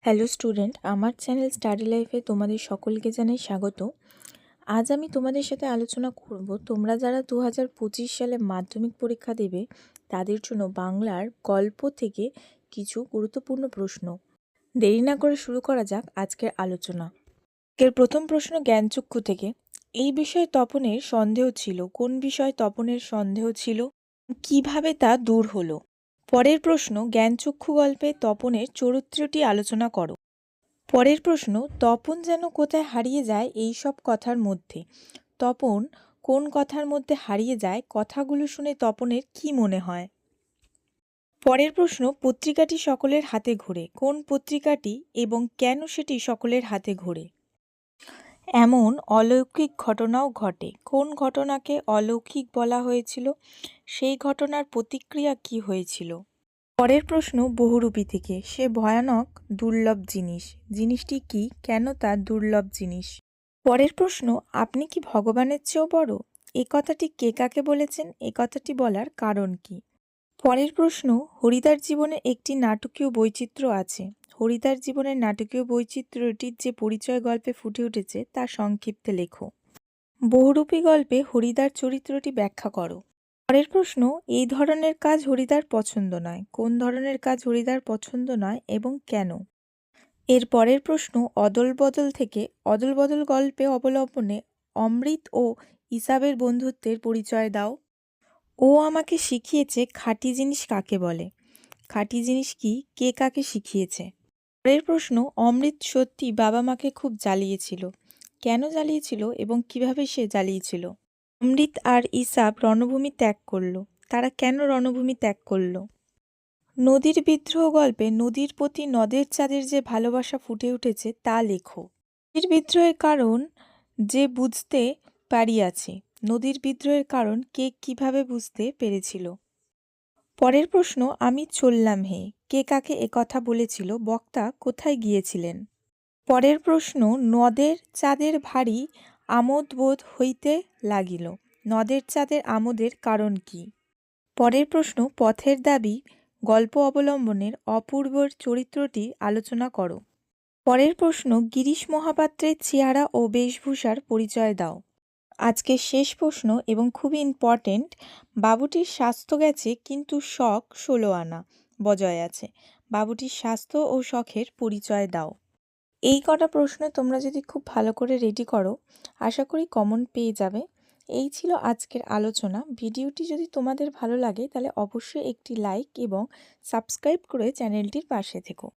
Hello student, আমার channel study লাইফে তোমাদের সকলকে জানাই স্বাগত। আজ আমি তোমাদের সাথে আলোচনা করব তোমরা যারা 2025 সালে মাধ্যমিক পরীক্ষা দেবে তাদের জন্য বাংলার গল্প থেকে কিছু গুরুত্বপূর্ণ প্রশ্ন। দেরি না করে শুরু করা যাক আজকের আলোচনা। এর প্রথম প্রশ্ন জ্ঞানচক্ষু থেকে। এই বিষয়ে তপনের সন্দেহ ছিল। কোন বিষয়ে তপনের সন্দেহ ছিল? কিভাবে তা দূর হলো? পরের প্রশ্ন জ্ঞানচক্ষু গল্পে তপনের চরিত্রটি আলোচনা করো। পরের প্রশ্ন তপন যেন কোথায় হারিয়ে যায় এই সব কথার মধ্যে। তপন কোন কথার মধ্যে হারিয়ে যায়? কথাগুলো শুনে তপনের কি মনে হয়? পরের প্রশ্ন পত্রিকাটি সকলের হাতে ঘোরে। কোন পত্রিকাটি এবং কেন সেটি সকলের হাতে ঘোরে? এমন অলৌকিক ঘটনাও ঘটে। কোন ঘটনাকে অলৌকিক বলা হয়েছিল? সেই ঘটনার প্রতিক্রিয়া কি হয়েছিল? পরের প্রশ্ন বহুরূপী থেকে। সে ভয়ানক দুর্লভ জিনিস। জিনিসটি কি? কেন তা দুর্লভ জিনিস? পরের প্রশ্ন আপনি কি ভগবানের চেয়েও বড়? এ কথাটি কে কাকে বলেছেন? এ কথাটি বলার কারণ কি? পরের প্রশ্ন হরিদার জীবনে একটি নাটকীয় বৈচিত্র্য আছে। হরিদার জীবনের নাটকীয় বৈচিত্র্যটির যে পরিচয় গল্পে ফুটে উঠেছে তা সংক্ষিপ্তে লেখো। বহুরূপী গল্পে হরিদার চরিত্রটি ব্যাখ্যা করো। পরের প্রশ্ন এই ধরনের কাজ হরিদার পছন্দ নয়। কোন ধরনের কাজ হরিদার পছন্দ নয় এবং কেন? এর পরের প্রশ্ন অদল বদল থেকে। অদল বদল গল্পে অবলম্বনে অমৃত ও ইসাবের বন্ধুত্বের পরিচয় দাও। ও আমাকে শিখিয়েছে খাঁটি জিনিস কাকে বলে। খাঁটি জিনিস কি? কে কাকে শিখিয়েছে? পরের প্রশ্ন অমৃত সত্যি বাবা মাকে খুব জ্বালিয়েছিল। কেন জ্বালিয়েছিল এবং কিভাবে সে জ্বালিয়েছিল? অমৃত আর ইসাব রণভূমি ত্যাগ করল। তারা কেন রণভূমি ত্যাগ করল? নদীর বিদ্রোহ গল্পে নদীর প্রতি নদের চাঁদের যে ভালোবাসা ফুটে উঠেছে তা লেখো। নদীর বিদ্রোহের কারণ যে বুঝতে পারিয়াছে। নদীর বিদ্রোহের কারণ কে কিভাবে বুঝতে পেরেছিল? পরের প্রশ্ন আমি চললাম হে। কে কাকে একথা বলেছিল? বক্তা কোথায় গিয়েছিলেন? পরের প্রশ্ন নদের চাঁদের ভারী আমোদ বোধ হইতে লাগিল। নদের চাঁদের আমোদের কারণ কি? পরের প্রশ্ন পথের দাবি গল্প অবলম্বনের অপূর্বর চরিত্রটি আলোচনা করো। পরের প্রশ্ন গিরিশ মহাপাত্রের চেহারা ও বেশভূষার পরিচয় দাও। আজকের শেষ প্রশ্ন এবং খুবই ইম্পর্টেন্ট। বাবুটির স্বাস্থ্য গেছে কিন্তু শখ 16 আনা বজায় আছে। বাবুটির স্বাস্থ্য ও শখের পরিচয় দাও। এই কটা প্রশ্ন তোমরা যদি খুব ভালো করে রেডি করো আশা করি কমন পেয়ে যাবে। এই ছিল আজকের আলোচনা। ভিডিওটি যদি তোমাদের ভালো লাগে তাহলে অবশ্যই একটি লাইক এবং সাবস্ক্রাইব করে চ্যানেলটির পাশে থেকো।